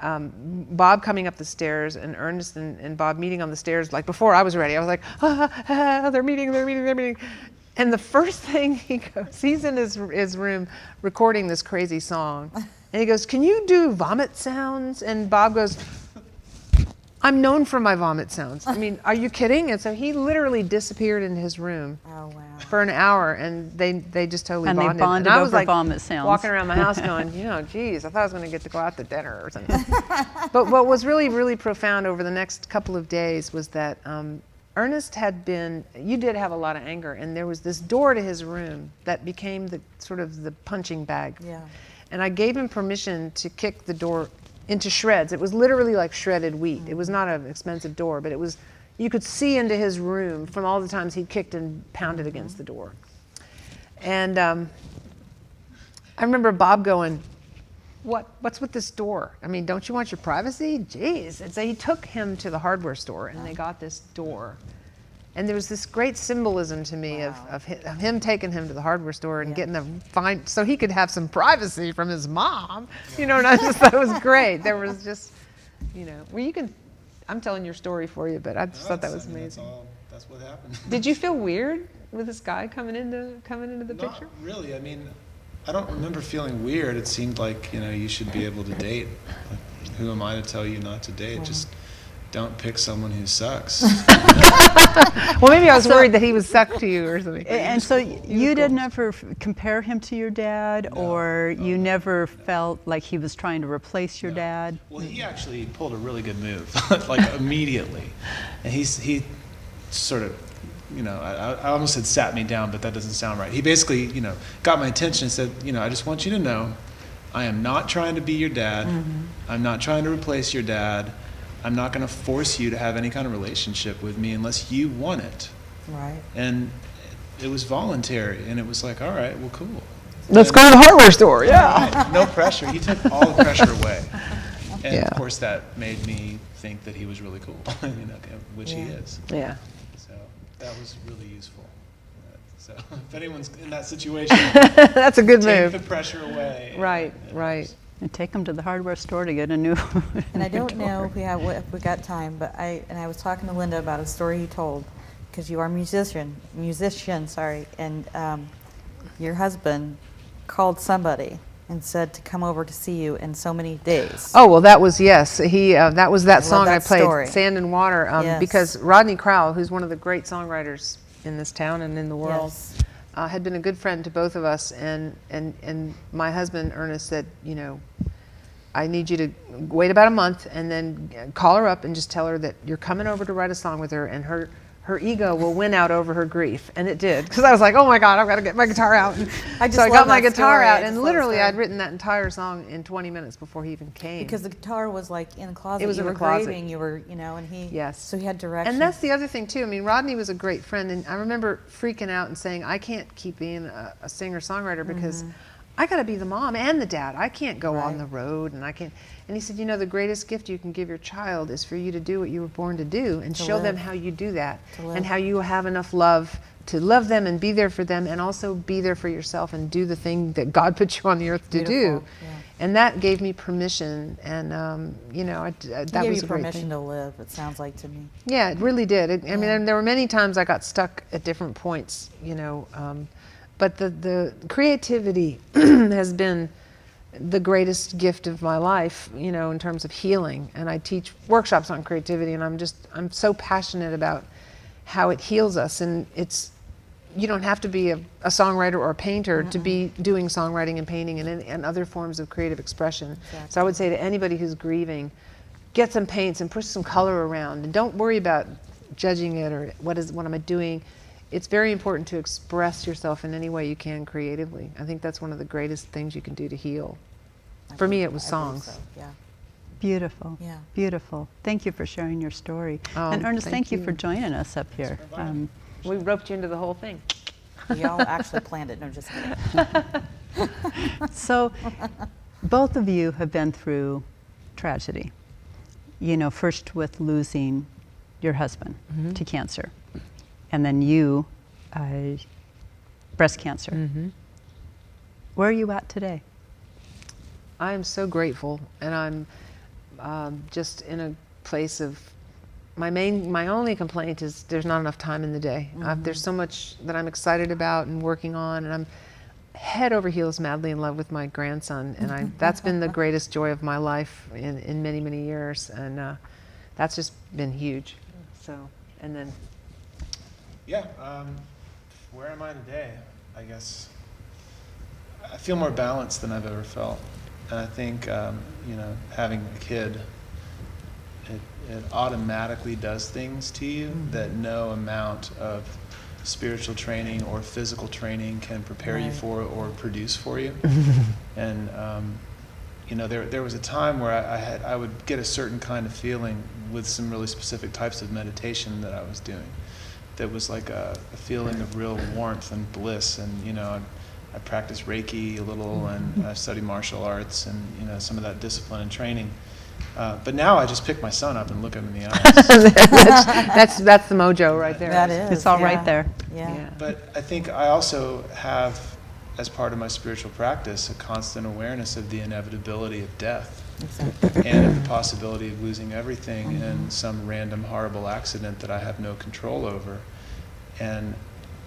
Bob coming up the stairs, and Ernest and Bob meeting on the stairs, like before I was ready. I was like, they're meeting. And the first thing he goes, he's in his room recording this crazy song. And he goes, can you do vomit sounds? And Bob goes, I'm known for my vomit sounds. I mean, are you kidding? And so he literally disappeared into his room for an hour, and they just totally bonded. And they bonded I was over like vomit sounds. Walking around my house going, you know, geez, I thought I was going to get to go out to dinner or something. But what was really, really profound over the next couple of days was that Ernest you did have a lot of anger, and there was this door to his room that became the sort of the punching bag. Yeah. And I gave him permission to kick the door into shreds. It was literally like shredded wheat. It was not an expensive door, but you could see into his room from all the times he kicked and pounded against the door. And I remember Bob going, what's with this door? I mean, don't you want your privacy? Jeez. And so he took him to the hardware store, and they got this door. And there was this great symbolism to me of him taking him to the hardware store and getting so he could have some privacy from his mom. You know, and I just thought it was great. There was just, you know, I'm telling your story for you, but I just thought that was amazing. That's what happened. Did you feel weird with this guy coming into the picture? Not really. I mean, I don't remember feeling weird. It seemed like, you know, you should be able to date. Like, who am I to tell you not to date? Just don't pick someone who sucks. Well, maybe I was worried that he was suck to you or something. And so you did never compare him to your dad, or you never felt like he was trying to replace your dad? Well, he actually pulled a really good move, like immediately. And he sort of, you know, I almost said sat me down, but that doesn't sound right. He basically, you know, got my attention and said, you know, I just want you to know, I am not trying to be your dad. I'm not trying to replace your dad. I'm not going to force you to have any kind of relationship with me unless you want it. Right. And it was voluntary, and it was like, all right, well, cool. Let's go to the hardware store. Yeah. Right, no pressure. He took all the pressure away. And Yeah. of course that made me think that he was really cool, which he is. Yeah. So that was really useful. So if anyone's in that situation, That's a good take the move. pressure away. Right. Right. And take them to the hardware store to get a new. And I don't new know door. if we got time, but I was talking to Linda about a story you told, because you are a musician, and your husband called somebody and said to come over to see you in so many days. Oh, well, that was, yes. That was that song I that played, story. Sand and Water, Yes. because Rodney Crowell, who's one of the great songwriters in this town and in the world, Yes. had been a good friend to both of us. And my husband, Ernest, said, I need you to wait about a month and then call her up and just tell her that you're coming over to write a song with her, and her ego will win out over her grief. And it did, because I was like, oh my God, I've got to get my guitar out. So I got my guitar out, and literally I'd written that entire song in 20 minutes before he even came. Because the guitar was like in the closet. It was you in were the closet. grieving, you were, and he. Yes. So he had direction. And that's the other thing too. I mean, Rodney was a great friend, and I remember freaking out and saying, I can't keep being a singer-songwriter because I got to be the mom and the dad. I can't go on Right. the road, and I can't. And he said, the greatest gift you can give your child is for you to do what you were born to do, and show them live. how you do that, To live. and how you have enough love to love them and be there for them, and also be there for yourself and do the thing that God put you on the earth to do. Beautiful, yeah. And that gave me permission, and that He was gave a you great permission thing. to live, it sounds like to me. Yeah, it really did. I mean, and there were many times I got stuck at different points, but the creativity has been the greatest gift of my life, in terms of healing. And I teach workshops on creativity, and I'm so passionate about how it heals us. And you don't have to be a songwriter or a painter to be doing songwriting and painting and other forms of creative expression. Exactly. So I would say to anybody who's grieving, get some paints and push some color around, and don't worry about judging it or what am I doing. It's very important to express yourself in any way you can creatively. I think that's one of the greatest things you can do to heal. For me, it was I believe songs. so, yeah. Beautiful. Yeah. Beautiful. Thank you for sharing your story. Oh, And Ernest, thank thank you you. for joining us up here. We roped you into the whole thing. We all actually planned it. No, just kidding. So, both of you have been through tragedy. First with losing your husband to cancer, and then you, breast cancer. Where are you at today? I am so grateful, and I'm just in a place of my only complaint is there's not enough time in the day. There's so much that I'm excited about and working on, and I'm head over heels madly in love with my grandson, and that's been the greatest joy of my life in many, many years, and that's just been huge. So, and then Yeah. Where am I today? I guess I feel more balanced than I've ever felt. And I think, having a kid, it automatically does things to you that no amount of spiritual training or physical training can prepare you Right. for or produce for you. And, there was a time where I would get a certain kind of feeling with some really specific types of meditation that I was doing. That was like a feeling of real warmth and bliss. And, I practice Reiki a little, and I study martial arts, and some of that discipline and training. But now I just pick my son up and look him in the eyes. that's the mojo right there. That is. It's all yeah. right there. Yeah. Yeah. But I think I also have, as part of my spiritual practice, a constant awareness of the inevitability of death Exactly. and of the possibility of losing everything in some random horrible accident that I have no control over. And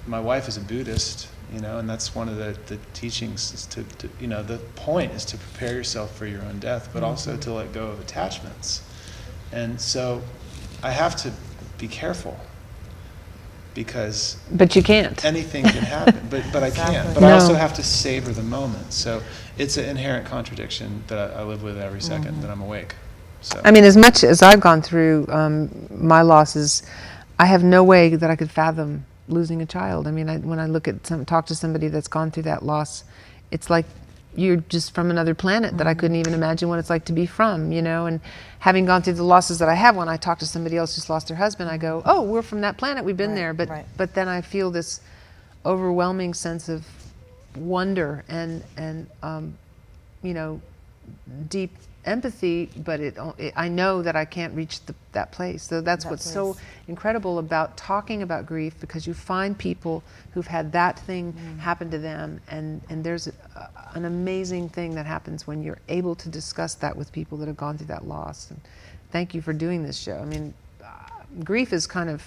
my wife is a Buddhist, and that's one of the teachings is to the point is to prepare yourself for your own death, but also to let go of attachments. And so I have to be careful, because But you can't. anything can happen, but I can't. Exactly. But I also No. have to savor the moment. So it's an inherent contradiction that I live with every second that I'm awake. So I mean, as much as I've gone through my losses, I have no way that I could fathom losing a child. I mean, when I talk to somebody that's gone through that loss, it's like you're just from another planet that I couldn't even imagine what it's like to be from, and having gone through the losses that I have, when I talk to somebody else who's lost their husband, I go, oh, we're from that planet, we've been Right, there, right. but then I feel this overwhelming sense of wonder and you know, deep empathy, but I know that I can't reach that place. So that's what's so incredible about talking about grief, because you find people who've had that thing happen to them, and there's an amazing thing that happens when you're able to discuss that with people that have gone through that loss. And thank you for doing this show. I mean, grief is kind of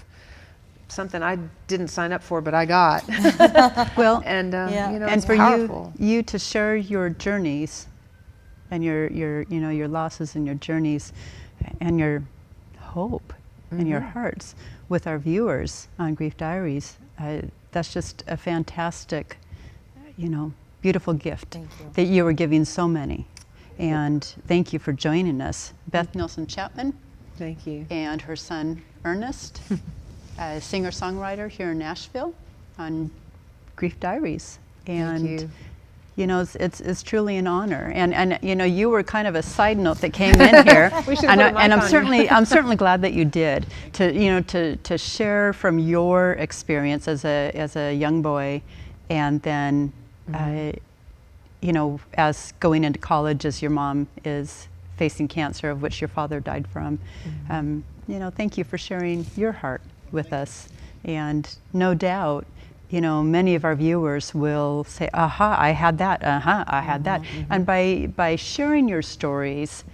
something I didn't sign up for, but I got. Well, and you know, and it's for powerful. you to share your journeys and your you know, your losses and your journeys and your hope and your hearts with our viewers on Grief Diaries, that's just a fantastic, you know, beautiful gift that you were giving so many. And thank you for joining us. Beth Nilsson Chapman. Thank you. And her son Ernest, a singer-songwriter here in Nashville on Grief Diaries. And Thank you. You know, it's truly an honor. And you know, you were kind of a side note that came in here. We should and put a mic I'm on certainly I'm certainly glad that you did, to you know, to share from your experience as a young boy, and then you know, as going into college, as your mom is facing cancer, of which your father died from. You know, thank you for sharing your heart with us. And no doubt, you know, many of our viewers will say, aha, I had that, I had that. And by sharing your stories,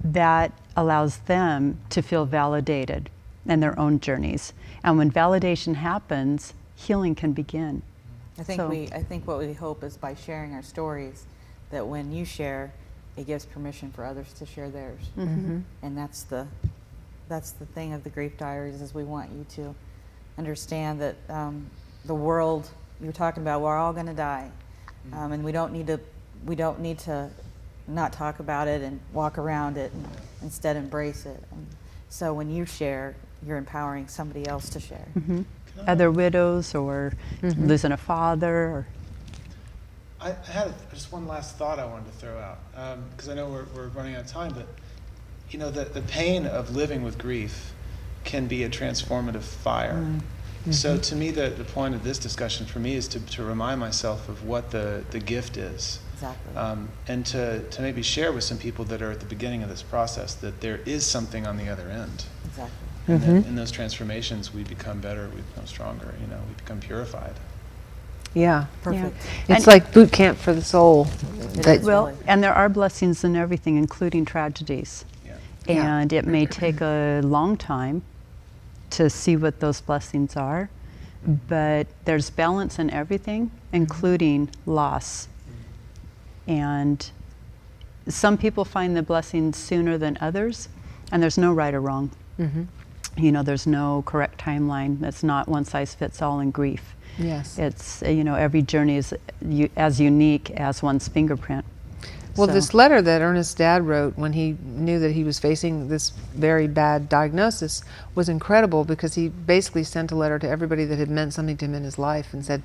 that allows them to feel validated in their own journeys. And when validation happens, healing can begin. I think what we hope is, by sharing our stories, that when you share, it gives permission for others to share theirs. And that's the thing of the Grief Diaries, is we want you to understand that the world you're talking about, we're all going to die, and we don't need to not talk about it and walk around it, and instead embrace it. And so when you share, you're empowering somebody else to share. Other widows, or losing a father, or I had just one last thought I wanted to throw out, because I know we're running out of time, but you know, the pain of living with grief can be a transformative fire. So to me, the point of this discussion for me is to remind myself of what the gift is. Exactly. And to maybe share with some people that are at the beginning of this process that there is something on the other end. Exactly. And that in those transformations, we become better, we become stronger, you know, we become purified. Yeah. Perfect. It's like boot camp for the soul. well, and there are blessings in everything, including tragedies. And it may take a long time to see what those blessings are, but there's balance in everything, including loss. And some people find the blessings sooner than others, and there's no right or wrong. You know, there's no correct timeline. It's not one size fits all in grief. Yes. It's, you know, every journey is as unique as one's fingerprint. Well, So- this letter that Ernest's dad wrote when he knew that he was facing this very bad diagnosis was incredible, because he basically sent a letter to everybody that had meant something to him in his life and said,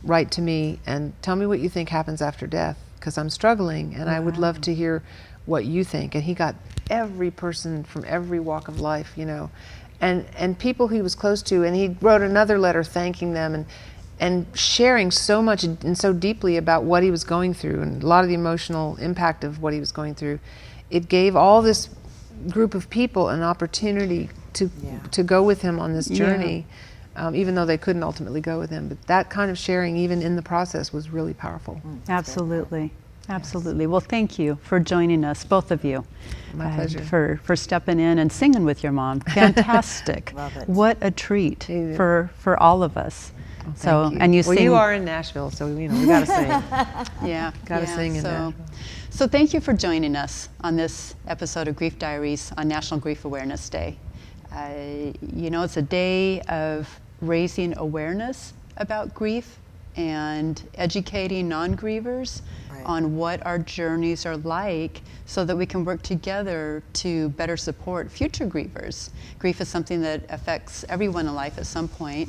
write to me and tell me what you think happens after death, because I'm struggling and I would love to hear what you think. And he got every person from every walk of life, you know, and people he was close to, and he wrote another letter thanking them and sharing so much and so deeply about what he was going through, and a lot of the emotional impact of what he was going through. It gave all this group of people an opportunity to go with him on this journey, even though they couldn't ultimately go with him. But that kind of sharing, even in the process, was really powerful. Absolutely. Absolutely. Well, thank you for joining us, both of you. My pleasure. For stepping in and singing with your mom. Fantastic. Love it. What a treat Thank you. for all of us. So, Thank you. and you well, sing. you are in Nashville, so you know we gotta sing. Yeah. Gotta sing in Nashville. So thank you for joining us on this episode of Grief Diaries on National Grief Awareness Day. You know, it's a day of raising awareness about grief and educating non-grievers on what our journeys are like, so that we can work together to better support future grievers. Grief is something that affects everyone in life at some point,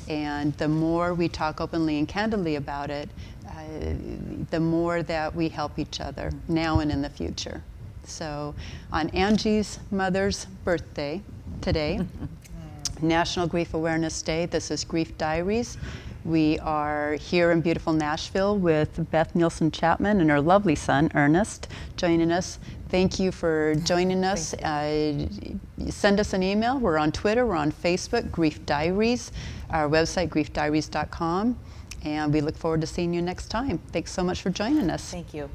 and the more we talk openly and candidly about it, the more that we help each other now and in the future. So on Angie's mother's birthday today, National Grief Awareness Day, this is Grief Diaries. We are here in beautiful Nashville with Beth Nielsen Chapman and her lovely son, Ernest, joining us. Thank you for joining us. Send us an email. We're on Twitter. We're on Facebook, Grief Diaries. Our website, griefdiaries.com. And we look forward to seeing you next time. Thanks so much for joining us. Thank you.